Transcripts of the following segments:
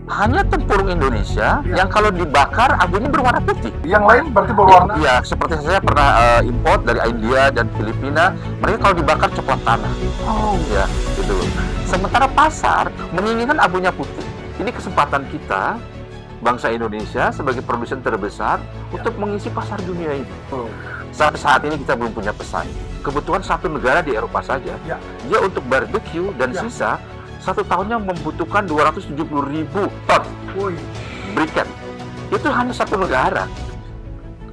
Hanya tempurung Indonesia Ya. yang kalau dibakar abunya berwarna putih. Yang lain berarti berwarna? Iya, seperti saya pernah import dari India dan Filipina, mereka kalau dibakar coklat tanah. Oh, Ya, gitu loh. Sementara pasar menginginkan abunya putih. Ini kesempatan kita, bangsa Indonesia sebagai produsen terbesar untuk mengisi pasar dunia ini. Sampai saat ini kita belum punya pesaing. Kebutuhan satu negara di Eropa saja, Ya. dia untuk barbecue dan Ya. sisa satu tahunnya membutuhkan 270.000 ton woi. briket. Itu hanya satu negara.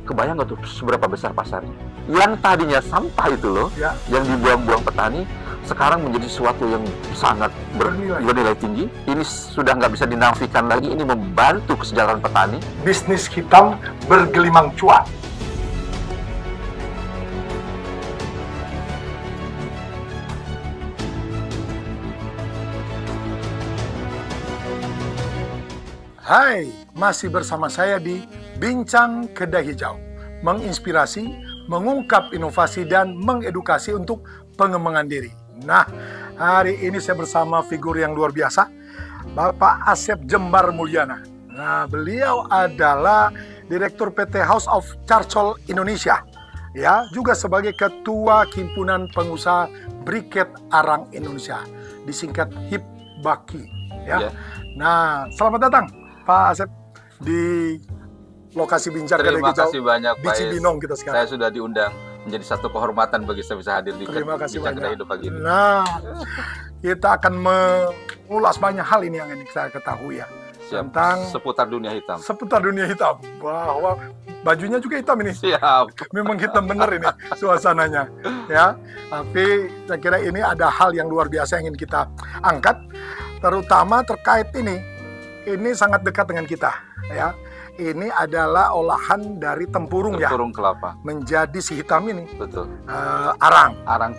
Kebayang nggak tuh seberapa besar pasarnya? Yang tadinya sampah itu loh, Ya. yang dibuang-buang petani, sekarang menjadi sesuatu yang sangat bernilai tinggi. Ini sudah nggak bisa dinafikan lagi, ini membantu kesejahteraan petani. Bisnis hitam bergelimang cuan. Hai, masih bersama saya di Bincang Kedai Hijau. Menginspirasi, mengungkap inovasi, dan mengedukasi untuk pengembangan diri. Nah, hari ini saya bersama figur yang luar biasa, Bapak Asep Jembar Mulyana. Nah, beliau adalah Direktur PT House of Charcoal Indonesia. Ya, juga sebagai Ketua Himpunan Pengusaha Briket Arang Indonesia, disingkat HIPBAKI. Ya. Nah, selamat datang Pak Asep di lokasi Bincang Kedai Terima Hijau kasih banyak, di Pak. Cibinong kita Saya sekarang. sudah diundang, menjadi satu kehormatan bagi saya bisa hadir di Terima kasih Bincang Kedai banyak. Hidup pagi ini. Nah, kita akan mengulas banyak hal ini yang ini saya ketahui ya. Siap. Tentang Seputar dunia hitam. seputar dunia hitam, bahwa bajunya juga hitam ini. Siap. Memang hitam bener ini suasananya ya. Tapi saya kira ini ada hal yang luar biasa yang ingin kita angkat, terutama terkait ini sangat dekat dengan kita ya. Ini adalah olahan dari tempurung ya, Tempurung kelapa. menjadi si hitam ini Betul. arang Arang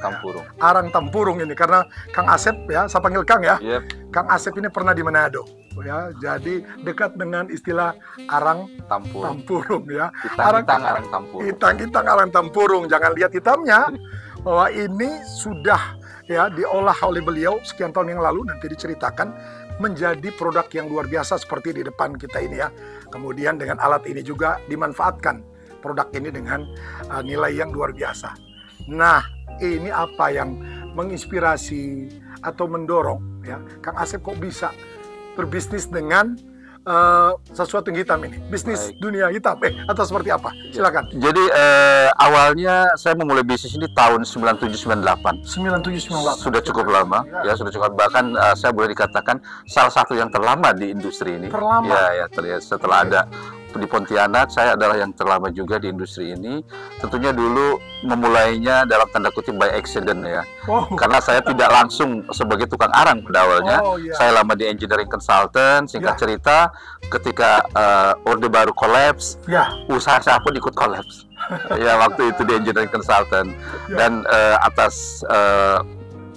tempurung. ini, karena Kang Asep ya, saya panggil Kang ya. Yep. Kang Asep ini pernah di Manado ya, jadi dekat dengan istilah arang tempurung ya. Hitang-hitang arang tempurung. Hitang-hitang arang tempurung. Jangan lihat hitamnya, bahwa ini sudah ya diolah oleh beliau sekian tahun yang lalu, nanti diceritakan menjadi produk yang luar biasa seperti di depan kita ini ya. Kemudian dengan alat ini juga dimanfaatkan produk ini dengan nilai yang luar biasa. Nah, ini apa yang menginspirasi atau mendorong ya Kang Asep kok bisa berbisnis dengan sesuatu yang hitam ini, bisnis Baik. dunia hitam atau seperti apa? Silakan. Jadi awalnya saya memulai bisnis ini tahun 97-98. 9798. Sudah cukup lama, ya sudah cukup, bahkan saya boleh dikatakan salah satu yang terlama di industri ini. Terlama? Ya, setelah ada di Pontianak, saya adalah yang terlama juga di industri ini. Tentunya dulu memulainya dalam tanda kutip by accident ya, Oh. karena saya tidak langsung sebagai tukang arang pada awalnya. Oh, iya. Saya lama di engineering consultant. Singkat Ya. cerita, ketika Orde Baru collapse, Ya, usaha saya pun ikut collapse. Ya, waktu itu di engineering consultant. Ya. Dan atas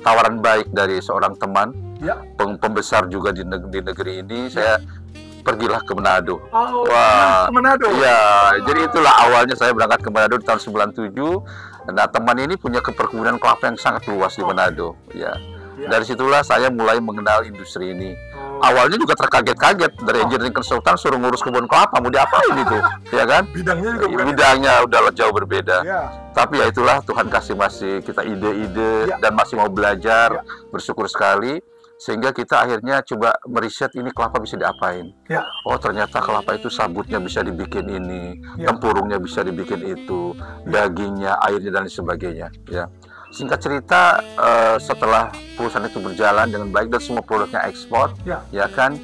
tawaran baik dari seorang teman ya. pembesar juga di negeri ini, saya pergilah ke Manado. Oh, Wah, ke Manado. Iya, jadi itulah awalnya saya berangkat ke Manado di tahun 97. Nah, teman ini punya perkebunan kelapa yang sangat luas di Manado. Ya. Ya. Dari situlah saya mulai mengenal industri ini. Oh. Awalnya juga terkaget-kaget, dari engineering consultant suruh ngurus kebun kelapa, mau diapain itu, ya kan? Bidangnya juga bukan. Bidangnya udah jauh berbeda. Ya. Tapi ya itulah, Tuhan kasih masih kita ide-ide Ya. dan masih mau belajar. Ya. Bersyukur sekali, sehingga kita akhirnya coba meriset ini kelapa bisa diapain. Ya. Oh, ternyata kelapa itu sabutnya bisa dibikin ini, Ya. tempurungnya bisa dibikin itu, dagingnya, airnya, dan sebagainya. Ya. Singkat cerita, setelah perusahaan itu berjalan dengan baik dan semua produknya ekspor, ya kan,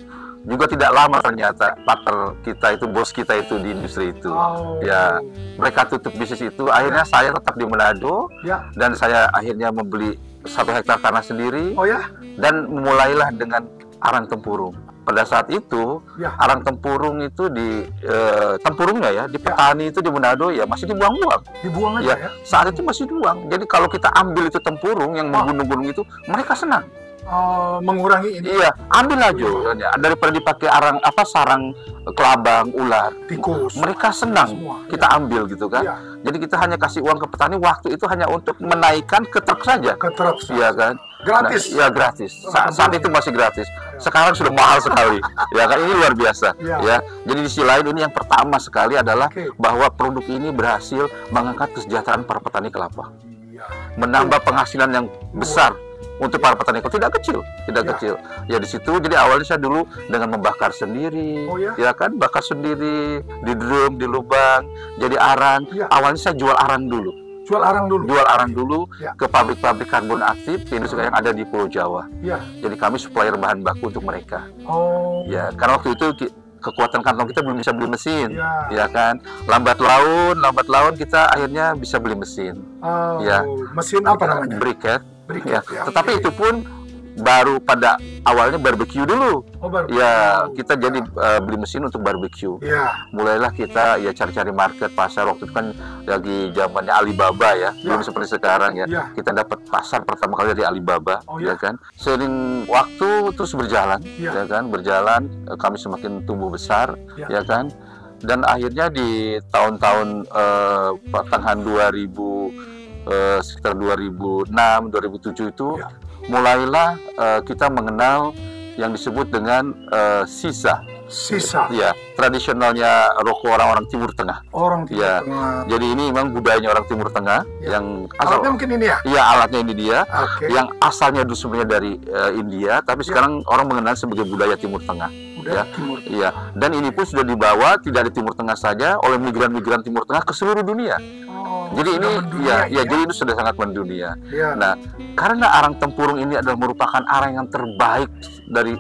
juga tidak lama ternyata partner kita itu, bos kita itu di industri itu. Oh. Ya, mereka tutup bisnis itu. Akhirnya saya tetap di Manado, Ya. dan saya akhirnya membeli 1 hektar tanah sendiri, Oh ya. dan memulailah dengan arang tempurung. Pada saat itu, Ya. arang tempurung itu tempurungnya ya, di petani itu di Manado ya masih dibuang-buang. Dibuang aja Ya, ya. saat itu masih dibuang. Jadi kalau kita ambil itu tempurung yang menggunung-gunung itu, mereka senang. Mengurangi ini Iya, ambil aja ya, daripada dipakai sarang kelabang, ular. tikus. Mereka senang Semua, kita ambil gitu kan. Iya. Jadi kita hanya kasih uang ke petani, waktu itu hanya untuk menaikkan ke truk saja. Ke truk. Iya kan. Gratis. Nah, ya gratis. Saat itu masih gratis. Sekarang sudah mahal sekali. Ya kan, ini luar biasa. Ya. Jadi di sisi lain ini yang pertama sekali adalah bahwa produk ini berhasil mengangkat kesejahteraan para petani kelapa. Menambah penghasilan yang besar untuk para petani kelapa, tidak kecil. Ya di situ jadi awalnya saya dulu dengan membakar sendiri, ya kan, bakar sendiri di drum, di lubang, jadi arang. Awalnya saya jual arang dulu. Jual arang dulu ke pabrik-pabrik karbon aktif industri yang ada di Pulau Jawa. Jadi kami supplier bahan baku untuk mereka. Ya, karena waktu itu kekuatan kantong kita belum bisa beli mesin, ya kan. Lambat laun kita akhirnya bisa beli mesin. Mesin apa namanya? Briquette. Tetapi itu pun baru pada awalnya barbecue dulu. Kita jadi beli mesin untuk barbecue. Mulailah kita cari-cari market pasar. Waktu itu kan lagi zamannya Alibaba ya, belum seperti sekarang ya. Kita dapat pasar pertama kali dari Alibaba, ya kan. Sering waktu terus berjalan, ya kan, kami semakin tumbuh besar, ya kan. Dan akhirnya di tahun-tahun pertengahan 2000 sekitar 2006, 2007 itu mulailah kita mengenal yang disebut dengan sisa. Ya, tradisionalnya rokok orang-orang Timur Tengah. Tengah. Jadi ini memang budayanya orang Timur Tengah yang alatnya mungkin ini ya? Iya, alatnya ini dia. Yang asalnya dulu sebenarnya dari India, tapi sekarang orang mengenal sebagai budaya Timur Tengah. Iya. Dan ini pun sudah dibawa tidak di Timur Tengah saja oleh migran-migran Timur Tengah ke seluruh dunia. Jadi ini jadi itu sudah sangat mendunia. Nah, karena arang tempurung ini adalah merupakan arang yang terbaik dari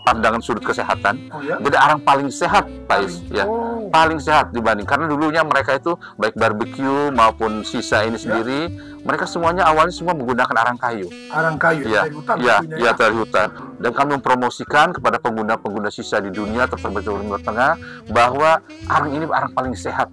pandangan sudut kesehatan. Jadi arang paling sehat, Pak Is, ya. Paling sehat dibanding, karena dulunya mereka itu baik barbecue maupun sisa ini sendiri, mereka semuanya awalnya semua menggunakan arang kayu. Dari hutan. Dari hutan. Dan kami mempromosikan kepada pengguna-pengguna sisa di dunia, terutama di Timur Tengah, bahwa arang ini arang paling sehat.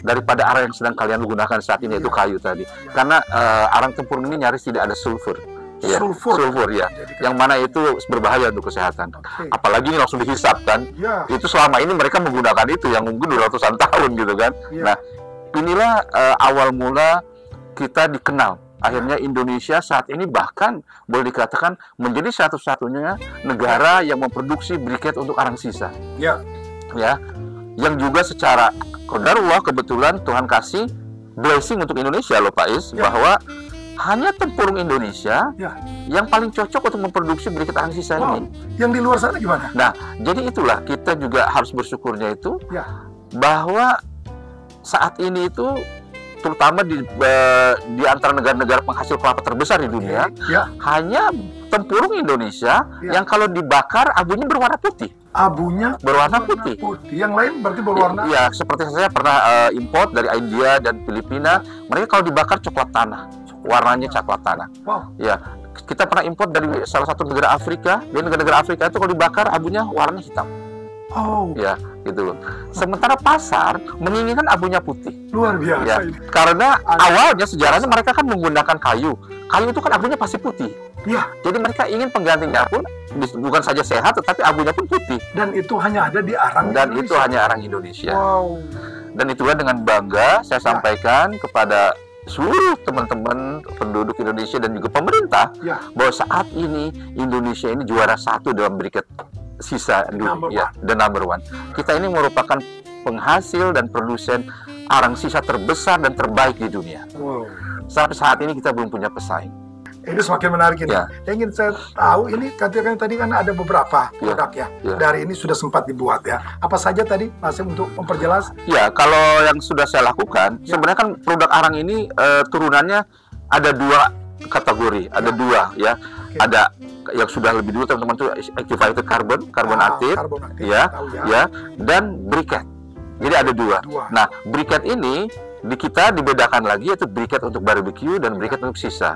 Daripada arang yang sedang kalian gunakan saat ini, yaitu kayu tadi. Karena arang tempurung ini nyaris tidak ada sulfur. Sulfur ya, yang mana itu berbahaya untuk kesehatan. Apalagi ini langsung dihisap kan. Itu selama ini mereka menggunakan itu yang mungkin 200-an tahun gitu kan. Nah, inilah awal mula kita dikenal. Akhirnya Indonesia saat ini bahkan boleh dikatakan menjadi satu-satunya negara yang memproduksi briquette untuk arang sisa. Ya, yang juga secara qadarullah kebetulan Tuhan kasih blessing untuk Indonesia loh Pak Is, bahwa hanya tempurung Indonesia yang paling cocok untuk memproduksi briquette arang sisa ini. Yang di luar sana gimana? Nah, jadi itulah kita juga harus bersyukurnya itu bahwa saat ini itu terutama di antara negara-negara penghasil kelapa terbesar di dunia, hanya tempurung Indonesia yang kalau dibakar abunya berwarna putih. Abunya berwarna putih. Yang lain berarti berwarna? Ya, seperti saya pernah import dari India dan Filipina, mereka kalau dibakar coklat tanah. Warnanya coklat tanah. Ya, kita pernah import dari salah satu negara Afrika. Di negara-negara Afrika itu kalau dibakar abunya warna hitam. Ya, gitu loh. Sementara pasar menginginkan abunya putih. Luar biasa. Ya, karena awalnya sejarahnya mereka kan menggunakan kayu. Kayu itu kan abunya pasti putih. Jadi mereka ingin penggantinya pun bukan saja sehat, tetapi abunya pun putih. Dan itu hanya ada di arang Indonesia. Itu hanya arang Indonesia. Dan itulah dengan bangga saya sampaikan kepada seluruh teman-teman penduduk Indonesia dan juga pemerintah bahwa saat ini Indonesia ini juara 1 dalam briquette sisa dunia, the number one. Kita ini merupakan penghasil dan produsen arang sisa terbesar dan terbaik di dunia. Sampai saat ini kita belum punya pesaing. Ini semakin menarik ini. Yang ingin saya tahu ini katakan tadi kan ada beberapa produk dari ini sudah sempat dibuat ya. Apa saja tadi masih untuk memperjelas? Ya, kalau yang sudah saya lakukan sebenarnya kan produk arang ini turunannya ada 2 kategori, ada 2 ya. Ada yang sudah lebih dulu teman-teman itu activated karbon aktif, dan briquette. Jadi ada 2. Nah, briquette ini kita dibedakan lagi, yaitu briquette untuk barbecue dan briquette untuk sisa.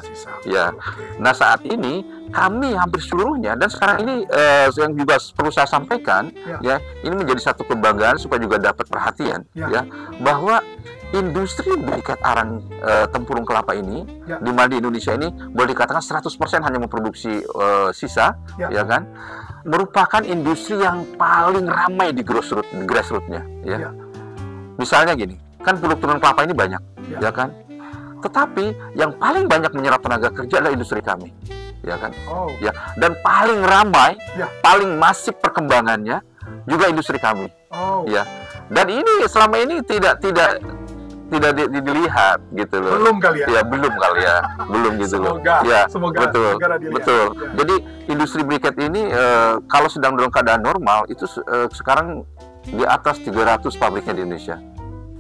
Nah, saat ini kami hampir seluruhnya, dan sekarang ini yang juga perlu saya sampaikan ini menjadi satu kebanggaan supaya juga dapat perhatian bahwa industri briquette arang tempurung kelapa ini di mana di Indonesia ini boleh dikatakan 100% hanya memproduksi sisa, kan, merupakan industri yang paling ramai di grassroots-nya. Misalnya gini, kan produk turunan kelapa ini banyak, ya kan? Tetapi yang paling banyak menyerap tenaga kerja adalah industri kami, ya kan? Oh. Ya, dan paling ramai, Ya. paling masif perkembangannya juga industri kami. Oh. Ya. Dan ini selama ini tidak dilihat gitu loh. Belum kali ya? Ya, belum kali ya. Belum gitu loh. Semoga, Ya, semoga betul. segera dilihat. Betul. Ya. Jadi industri briket ini kalau sedang dalam keadaan normal itu sekarang di atas 300 pabriknya di Indonesia.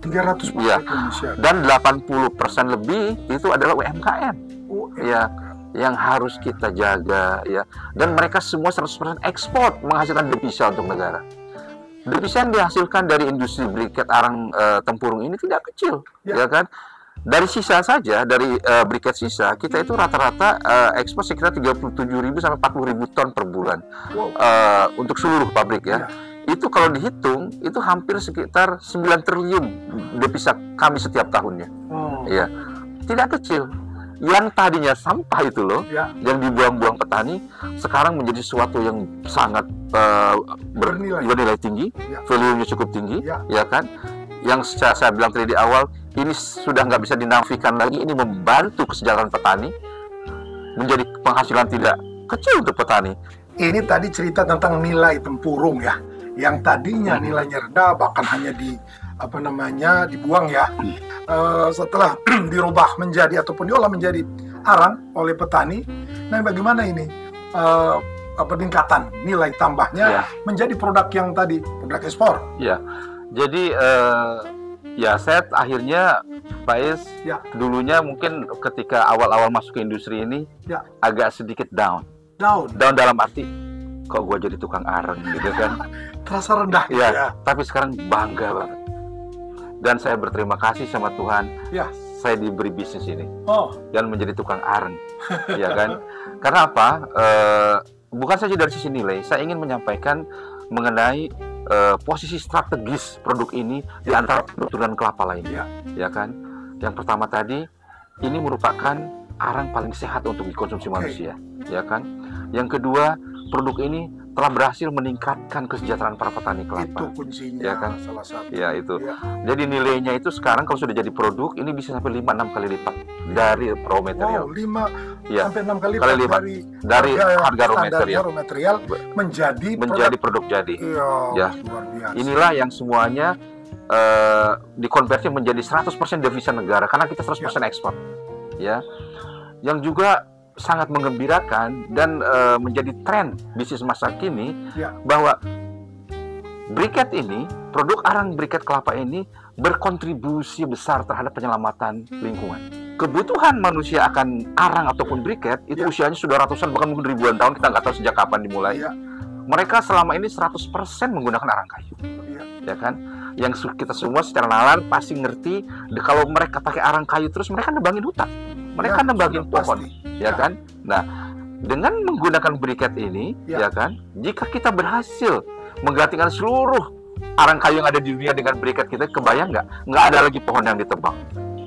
300 Ya. pabrik Indonesia. Dan 80% lebih itu adalah UMKM. Ya, yang harus kita jaga ya. Dan mereka semua 100% ekspor, menghasilkan devisa untuk negara. Devisa yang dihasilkan dari industri briket arang tempurung ini tidak kecil, ya kan? Dari sisa saja, dari briket sisa, kita itu rata-rata ekspor sekitar 37.000 sampai 40.000 ton per bulan untuk seluruh pabrik ya. Itu kalau dihitung, itu hampir sekitar 9 triliun devisa kami setiap tahunnya. Ya, tidak kecil. Yang tadinya sampah itu loh, yang dibuang-buang petani, sekarang menjadi sesuatu yang sangat bernilai tinggi, value-nya cukup tinggi, ya kan? Yang saya bilang tadi di awal, ini sudah nggak bisa dinafikan lagi, ini membantu kesejahteraan petani, menjadi penghasilan tidak kecil untuk petani. Ini tadi cerita tentang nilai tempurung ya, yang tadinya nilainya rendah, bahkan hanya dibuang ya. Setelah dirubah menjadi ataupun diolah menjadi arang oleh petani, nah bagaimana ini peningkatan nilai tambahnya menjadi produk yang tadi produk ekspor? Ya, jadi ya saya akhirnya Pak Is, dulunya mungkin ketika awal-awal masuk ke industri ini agak sedikit down dalam arti kok gue jadi tukang areng gitu kan. Terasa rendah gitu ya. Tapi sekarang bangga banget. Dan saya berterima kasih sama Tuhan. Saya diberi bisnis ini. Dan menjadi tukang areng. Ya kan? Karena apa? Bukan saja dari sisi nilai, saya ingin menyampaikan mengenai posisi strategis produk ini di antara produk kelapa lainnya. Ya kan? Yang pertama tadi, ini merupakan arang paling sehat untuk dikonsumsi manusia. Ya kan? Yang kedua, produk ini telah berhasil meningkatkan kesejahteraan para petani kelapa. Itu kuncinya, ya kan? salah satu. Ya, itu. Jadi nilainya itu sekarang kalau sudah jadi produk, ini bisa sampai 5-6 kali lipat dari raw material. 5 sampai 6 kali lipat dari harga raw material menjadi produk jadi. Ya, luar biasa. Inilah yang semuanya dikonversi menjadi 100% devisa negara karena kita 100% ekspor. Ya. Yang juga sangat menggembirakan dan menjadi tren bisnis masa kini bahwa briket ini, produk arang briket kelapa ini berkontribusi besar terhadap penyelamatan lingkungan. Kebutuhan manusia akan arang ataupun briket itu usianya sudah ratusan bahkan mungkin ribuan tahun, kita nggak tahu sejak kapan dimulai. Mereka selama ini 100% menggunakan arang kayu, ya kan? Yang kita semua secara nalar pasti ngerti, kalau mereka pakai arang kayu terus mereka nebangin hutan, mereka nebangin pohon. Ya kan? Nah, dengan menggunakan briket ini, ya kan? Jika kita berhasil menggantikan seluruh arang kayu yang ada di dunia dengan briket kita, kebayang nggak? Nggak ada lagi pohon yang ditebang,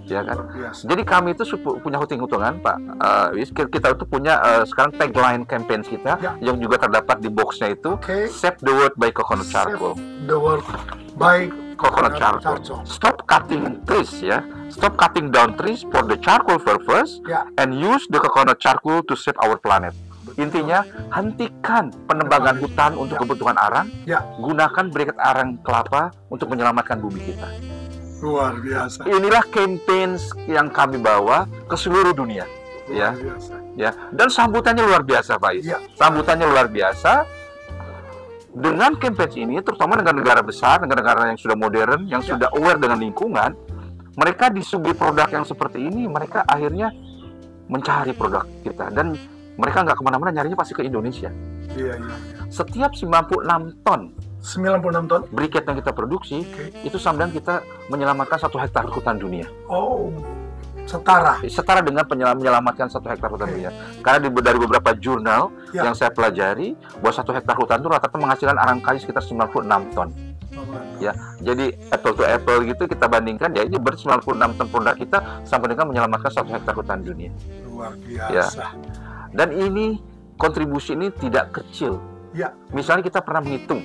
ya kan? Jadi kami itu punya hitung-hitungan, Pak. Kita itu punya sekarang tagline campaign kita yang juga terdapat di boxnya itu, Save the World by Coconut Charcoal. The World by Coconut Charcoal. Stop cutting trees, ya. Stop cutting down trees for the charcoal purpose and use the coconut charcoal to save our planet. Intinya, hentikan penebangan hutan untuk kebutuhan arang, gunakan briket arang kelapa untuk menyelamatkan bumi kita. Luar biasa. Inilah campaign yang kami bawa ke seluruh dunia. Luar biasa. Ya. Dan sambutannya luar biasa, Pak Is. Sambutannya luar biasa. Dengan campaign ini, terutama dengan negara besar, negara-negara yang sudah modern, yang sudah aware dengan lingkungan, mereka disuguhi produk yang seperti ini, mereka akhirnya mencari produk kita. Dan mereka nggak kemana-mana, nyarinya pasti ke Indonesia. Setiap 96 ton briket yang kita produksi, itu sambil kita menyelamatkan 1 hektar hutan dunia. Setara dengan menyelamatkan 1 hektar hutan dunia. Karena dari beberapa jurnal yang saya pelajari, bahwa 1 hektar hutan itu rata-rata menghasilkan arang kayu sekitar 96 ton. Ya, jadi apple to apple gitu kita bandingkan, ya ini ber-96 ton produk kita sampai dengan menyelamatkan 1 hektar hutan dunia. Luar biasa. Dan ini kontribusi ini tidak kecil. Misalnya kita pernah menghitung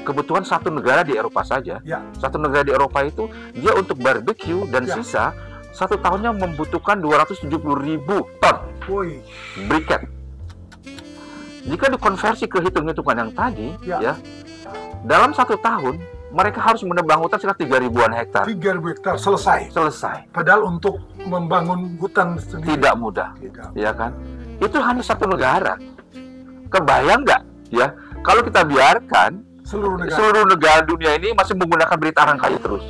kebutuhan satu negara di Eropa saja. Satu negara di Eropa itu dia untuk barbecue dan sisa 1 tahunnya membutuhkan 270.000 ton briket. jika dikonversi ke hitung-hitungan yang tadi, ya, dalam 1 tahun mereka harus menebang hutan sekitar 3.000-an hektar. 3.000 hektar selesai. Padahal untuk membangun hutan sendiri tidak mudah, ya kan? Itu hanya 1 negara. Kebayang nggak, ya? Kalau kita biarkan seluruh negara dunia ini masih menggunakan berita arang kayu terus.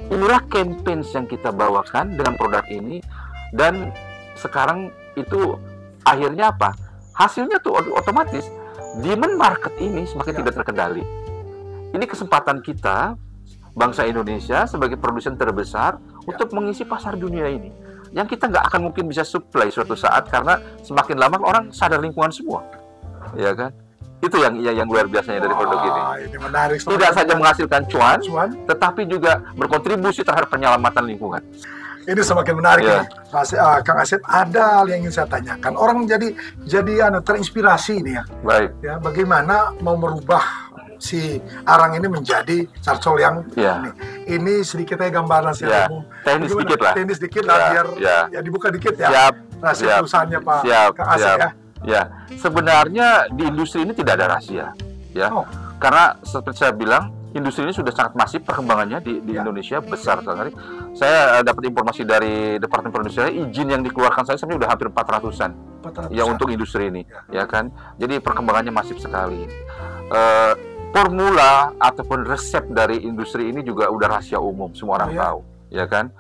Inilah campaign yang kita bawakan dengan produk ini, dan sekarang itu akhirnya apa? Hasilnya tuh otomatis demand market ini semakin tidak terkendali. Ini kesempatan kita, bangsa Indonesia sebagai produsen terbesar untuk mengisi pasar dunia ini, yang kita nggak akan mungkin bisa supply suatu saat karena semakin lama orang sadar lingkungan semua, ya kan? Itu yang luar biasanya dari produk ini. Ini menarik. Tidak saja menghasilkan cuan, tetapi juga berkontribusi terhadap penyelamatan lingkungan. Ini semakin menarik, Mas, Kang Asep. Ada hal yang ingin saya tanyakan. Orang jadi terinspirasi ini ya. Baik. Ya, bagaimana mau merubah si arang ini menjadi charcoal yang ini sedikit aja gambaran secara umum. Teknis sedikit lah, biar ya dibuka dikit ya. Siap. Rahasia perusahaannya Pak Kang Asep ya. Ya, sebenarnya di industri ini tidak ada rahasia, ya. Karena seperti saya bilang, industri ini sudah sangat masif perkembangannya di Indonesia, besar sekali. Saya dapat informasi dari Departemen Perindustrian, izin yang dikeluarkan saya sebenarnya udah hampir 400-an. Ya untuk industri ini, ya kan. Jadi perkembangannya masif sekali. Formula ataupun resep dari industri ini juga udah rahasia umum, semua orang tahu, ya kan.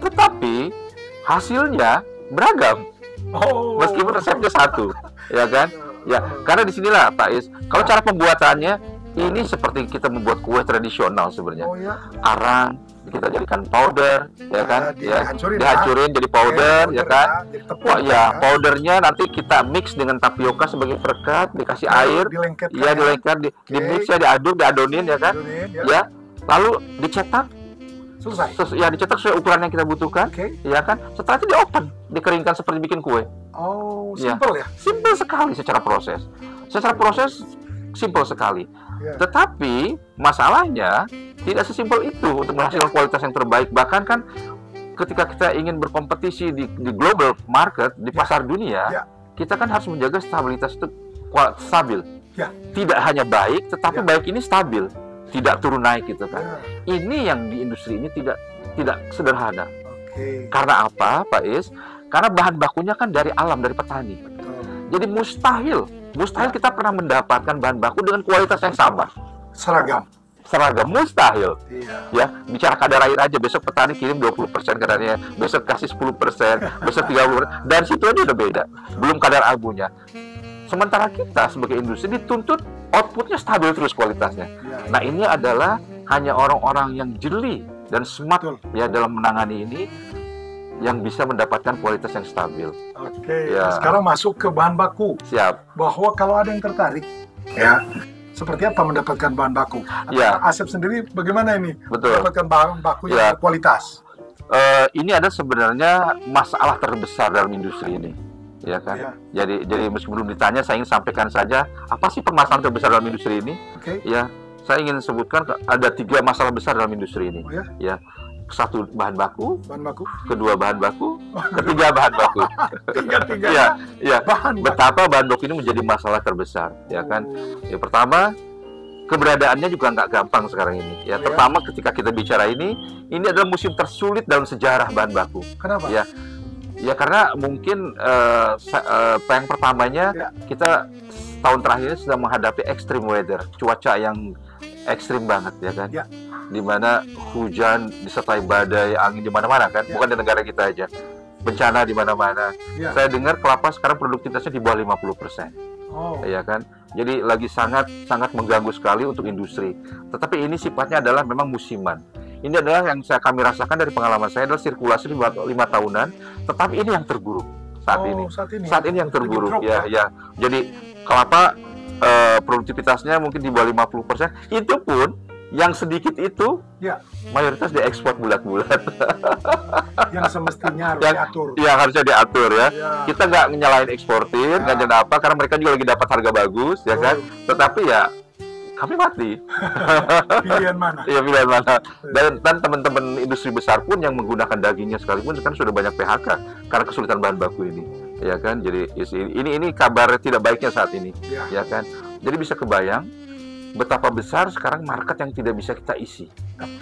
Tetapi hasilnya beragam. Meskipun resepnya satu, ya kan? Ya, karena disinilah Pak Is, kalau cara pembuatannya ini seperti kita membuat kue tradisional sebenarnya. Arang kita jadikan powder, ya kan? Dihancurin jadi powder, ya kan? Powdernya nanti kita mix dengan tapioka sebagai perekat, dikasih air, dilengket, di-mix ya, diadonin, ya kan? Ya, lalu dicetak. Selesai. Ya, dicetak sesuai ukuran yang kita butuhkan, ya kan? Setelah itu di-open, dikeringkan seperti bikin kue. Simple ya? Simple sekali secara proses. Secara proses simple sekali. Tetapi masalahnya tidak sesimpel itu untuk menghasilkan kualitas yang terbaik. Bahkan kan ketika kita ingin berkompetisi di global market, di pasar dunia, kita kan harus menjaga stabilitas itu stabil. Tidak hanya baik, tetapi baik ini stabil. Tidak turun naik gitu kan. Ini yang di industri ini tidak sederhana. Karena apa, Pak Is? Karena bahan bakunya kan dari alam, dari petani. Jadi mustahil kita pernah mendapatkan bahan baku dengan kualitas yang sama. Seragam, mustahil. Ya, bicara kadar air aja, besok petani kirim 20% kadarnya, besok kasih 10%, besok 30%, dan situ aja udah beda. Belum kadar abunya. Sementara kita sebagai industri dituntut outputnya stabil terus kualitasnya. Nah, ini adalah hanya orang-orang yang jeli dan smart ya dalam menangani ini yang bisa mendapatkan kualitas yang stabil. Sekarang masuk ke bahan baku. Siap. Bahwa kalau ada yang tertarik, ya, seperti apa mendapatkan bahan baku? Asep sendiri bagaimana ini mendapatkan bahan baku yang berkualitas? Ini ada sebenarnya masalah terbesar dalam industri ini. Ya kan. Jadi meskipun belum ditanya, saya ingin sampaikan saja apa sih permasalahan terbesar dalam industri ini. Ya, saya ingin sebutkan ada 3 masalah besar dalam industri ini. Ya, 1 bahan baku, kedua bahan baku, ketiga bahan baku. Betapa bahan baku ini menjadi masalah terbesar, ya kan. Yang pertama, keberadaannya juga nggak gampang sekarang ini. Ya, pertama ketika kita bicara ini adalah musim tersulit dalam sejarah bahan baku. Kenapa? Ya karena mungkin yang pertamanya kita tahun terakhir sedang menghadapi extreme weather, cuaca yang ekstrim banget, ya kan? Dimana hujan disertai badai, angin di mana-mana kan, bukan di negara kita aja, bencana di mana-mana. Saya dengar kelapa sekarang produktivitasnya di bawah 50%, ya kan? Jadi lagi sangat mengganggu sekali untuk industri. Tetapi ini sifatnya adalah memang musiman. Ini adalah yang kami rasakan dari pengalaman saya adalah sirkulasi 5 tahunan, tetapi ini yang terburuk saat ini. Saat ini yang terburuk, ya. Jadi kelapa produktivitasnya mungkin di bawah 50%. Itu pun yang sedikit itu mayoritas diekspor bulat-bulat. Yang semestinya harus diatur. Yang harusnya diatur ya. Kita nggak nyalain eksportir, nggak jadi apa, karena mereka juga lagi dapat harga bagus, ya kan. Tetapi ya kami mati. Pilihan mana? Iya, pilihan mana. Dan teman-teman industri besar pun yang menggunakan dagingnya sekalipun sekarang sudah banyak PHK karena kesulitan bahan baku ini. ya kan? Jadi ini kabar tidak baiknya saat ini, ya kan? Jadi bisa kebayang betapa besar sekarang market yang tidak bisa kita isi,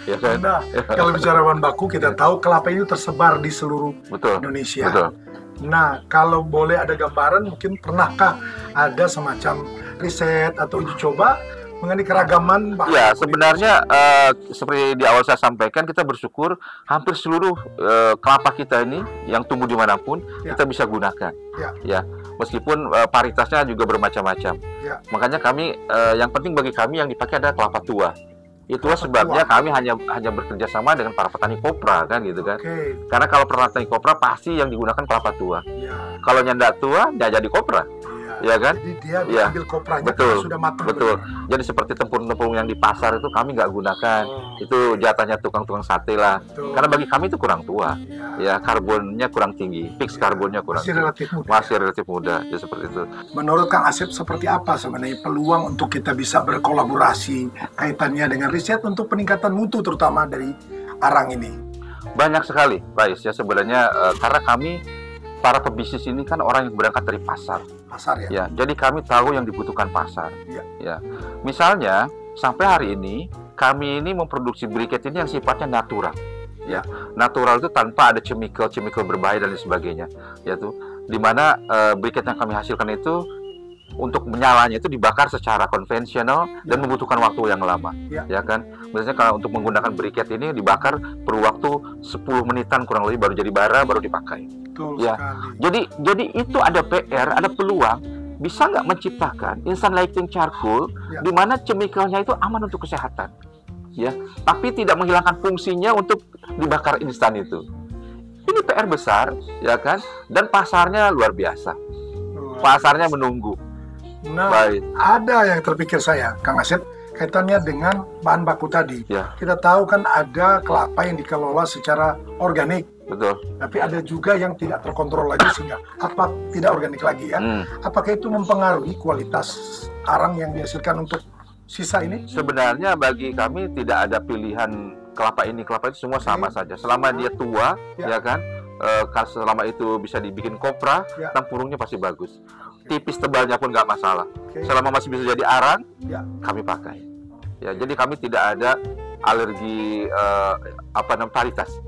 ya kan? Nah, kalau bicara bahan baku, kita tahu kelapa ini tersebar di seluruh Indonesia. Betul. Nah, kalau boleh ada gambaran, mungkin pernahkah ada semacam riset atau uji coba mengenai keragaman bahan ya, baku? sebenarnya seperti di awal saya sampaikan, kita bersyukur hampir seluruh kelapa kita ini yang tumbuh dimanapun kita bisa gunakan. Ya, meskipun paritasnya juga bermacam-macam. Makanya kami, yang penting bagi kami yang dipakai adalah kelapa tua. Itulah sebabnya kami hanya bekerja sama dengan para petani kopra, kan gitu kan. Karena kalau petani kopra pasti yang digunakan kelapa tua. Kalau nyandak tua, nggak jadi kopra. Ya kan? Jadi dia ambil kopranya sudah matang. Betul. Jadi seperti tempurung-tempurung yang di pasar itu kami nggak gunakan. Itu jatahnya tukang-tukang sate lah. Karena bagi kami itu kurang tua. Ya, karbonnya kurang tinggi. Fix karbonnya kurang tinggi. Masih relatif muda. Ya seperti itu. Menurut Kang Asep, seperti apa sebenarnya peluang untuk kita bisa berkolaborasi kaitannya dengan riset untuk peningkatan mutu terutama dari arang ini? Banyak sekali, Pak Is. Ya sebenarnya karena kami para pebisnis ini kan orang yang berangkat dari pasar. Ya, jadi kami tahu yang dibutuhkan pasar. Ya, misalnya sampai hari ini kami ini memproduksi briket ini yang sifatnya natural. Ya, natural itu tanpa ada chemical berbahaya dan lain sebagainya. Yaitu dimana briket yang kami hasilkan itu untuk menyalanya itu dibakar secara konvensional dan membutuhkan waktu yang lama. Ya kan? Biasanya kalau untuk menggunakan briket ini dibakar perlu waktu 10 menitan kurang lebih baru jadi bara, baru dipakai. Jadi itu ada PR, ada peluang bisa nggak menciptakan instant lighting charcoal di mana chemicalnya itu aman untuk kesehatan, ya, tapi tidak menghilangkan fungsinya untuk dibakar instan itu. Ini PR besar, ya kan? Dan pasarnya luar biasa. Pasarnya menunggu. Nah, ada yang terpikir saya, Kang Asep, kaitannya dengan bahan baku tadi. Kita tahu kan ada kelapa yang dikelola secara organik. Betul. Tapi ada juga yang tidak terkontrol lagi sehingga tidak organik lagi ya. Apakah itu mempengaruhi kualitas arang yang dihasilkan untuk sisa ini? Sebenarnya bagi kami tidak ada pilihan kelapa ini, kelapa itu semua sama saja. Selama dia tua, ya kan, selama itu bisa dibikin kopra, tempurungnya pasti bagus. Tipis tebalnya pun nggak masalah. Selama masih bisa jadi arang, kami pakai. Ya, jadi kami tidak ada alergi paritas.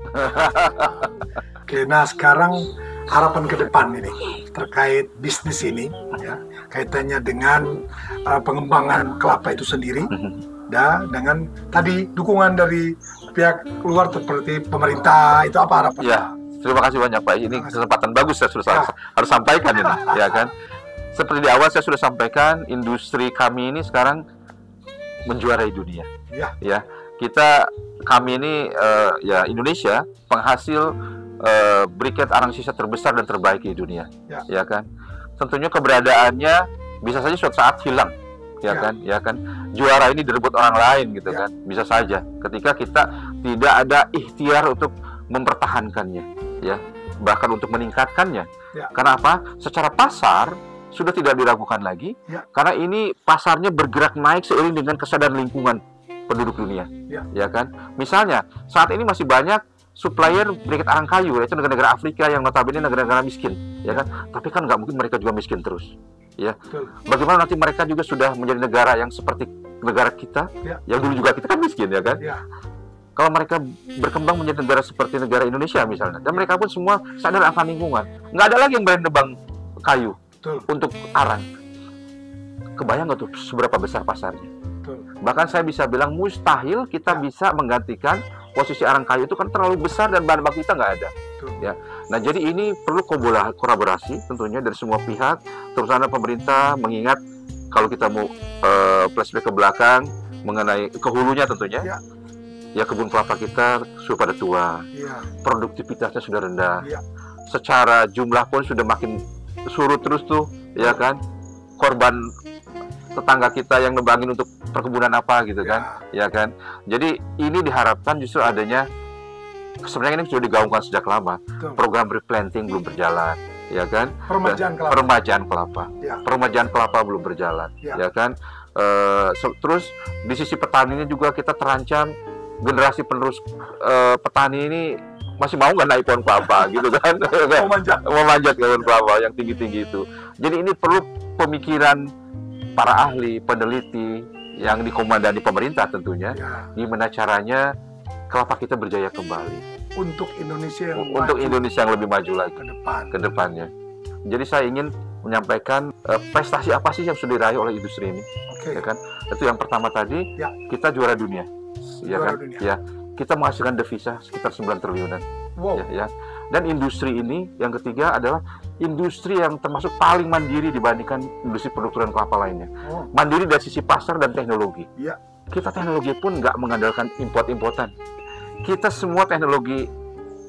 Oke, nah sekarang harapan ke depan ini terkait bisnis ini, ya, kaitannya dengan pengembangan kelapa itu sendiri, dengan tadi dukungan dari pihak luar seperti pemerintah, itu apa harapan? Ya, terima kasih banyak Pak. Ini kesempatan bagus saya harus sampaikan ini, ya kan. Seperti di awal saya sudah sampaikan, industri kami ini sekarang menjuarai dunia. Ya, kami ini Indonesia penghasil briket arang sisa terbesar dan terbaik di dunia, ya kan. Tentunya keberadaannya bisa saja suatu saat hilang, ya kan. Juara ini direbut orang lain gitu kan, bisa saja ketika kita tidak ada ikhtiar untuk mempertahankannya, ya, bahkan untuk meningkatkannya. Karena apa? Secara pasar sudah tidak diragukan lagi, karena ini pasarnya bergerak naik seiring dengan kesadaran lingkungan penduduk dunia, ya kan. Misalnya saat ini masih banyak supplier briket arang kayu, yaitu negara-negara Afrika yang notabene negara-negara miskin, ya kan. Tapi kan nggak mungkin mereka juga miskin terus, ya. Bagaimana nanti mereka juga sudah menjadi negara yang seperti negara kita, yang dulu juga kita kan miskin, ya kan. Kalau mereka berkembang menjadi negara seperti negara Indonesia misalnya, dan mereka pun semua sadar akan lingkungan, nggak ada lagi yang berani nebang kayu untuk arang. Kebayang nggak tuh seberapa besar pasarnya? Bahkan saya bisa bilang mustahil kita bisa menggantikan posisi arang kayu itu kan terlalu besar dan bahan baku kita nggak ada. Ya. Nah, jadi ini perlu kolaborasi tentunya dari semua pihak, terutama pemerintah, mengingat kalau kita mau flashback ke belakang mengenai ke hulunya tentunya. Ya, kebun kelapa kita sudah pada tua, produktivitasnya sudah rendah, secara jumlah pun sudah makin surut terus tuh, ya kan. Korban tetangga kita yang nebangin untuk perkebunan apa gitu kan, ya kan. Jadi ini diharapkan justru adanya, sebenarnya ini sudah digaungkan sejak lama, program replanting belum berjalan, ya kan. Peremajaan kelapa belum berjalan, ya kan. Terus di sisi petaninya juga kita terancam generasi penerus petani ini masih mau nggak naik pohon kelapa gitu kan? Mau manjat ke pohon kelapa yang tinggi-tinggi itu. Jadi ini perlu pemikiran para ahli, peneliti yang dikomandani pemerintah tentunya. Gimana caranya kelapa kita berjaya kembali untuk Indonesia yang lebih maju lagi ke depannya. Jadi saya ingin menyampaikan prestasi apa sih yang sudah diraih oleh industri ini, ya kan? Itu yang pertama tadi, kita juara dunia, ya kan? Ya, kita menghasilkan devisa sekitar 9 triliunan, ya. Dan industri ini yang ketiga adalah industri yang termasuk paling mandiri dibandingkan industri produksi kelapa lainnya. Mandiri dari sisi pasar dan teknologi. Kita teknologi pun nggak mengandalkan import-importan. Kita semua teknologi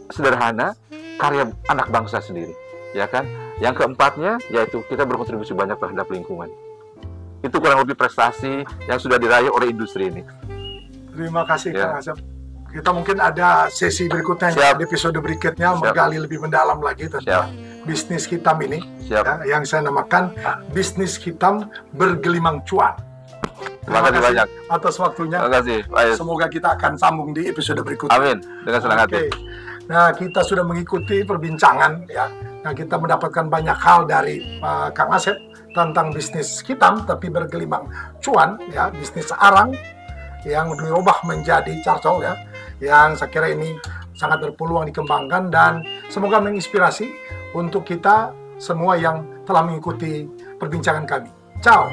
sederhana, karya anak bangsa sendiri, ya kan? Yang keempatnya, yaitu kita berkontribusi banyak terhadap lingkungan. Itu kurang lebih prestasi yang sudah diraih oleh industri ini. Terima kasih, Kang Asep. Kita mungkin ada sesi berikutnya, di episode berikutnya, menggali lebih mendalam lagi tentang bisnis hitam ini, yang saya namakan bisnis hitam bergelimang cuan. Terima kasih banyak atas waktunya. Terima kasih. Semoga kita akan sambung di episode berikutnya. Amin. Dengan senang hati. Nah, kita sudah mengikuti perbincangan, ya. Nah, kita mendapatkan banyak hal dari Kang Asep tentang bisnis hitam tapi bergelimang cuan, ya, bisnis arang yang dirubah menjadi carcol, ya, yang saya kira ini sangat berpeluang dikembangkan dan semoga menginspirasi untuk kita semua yang telah mengikuti perbincangan kami. Ciao.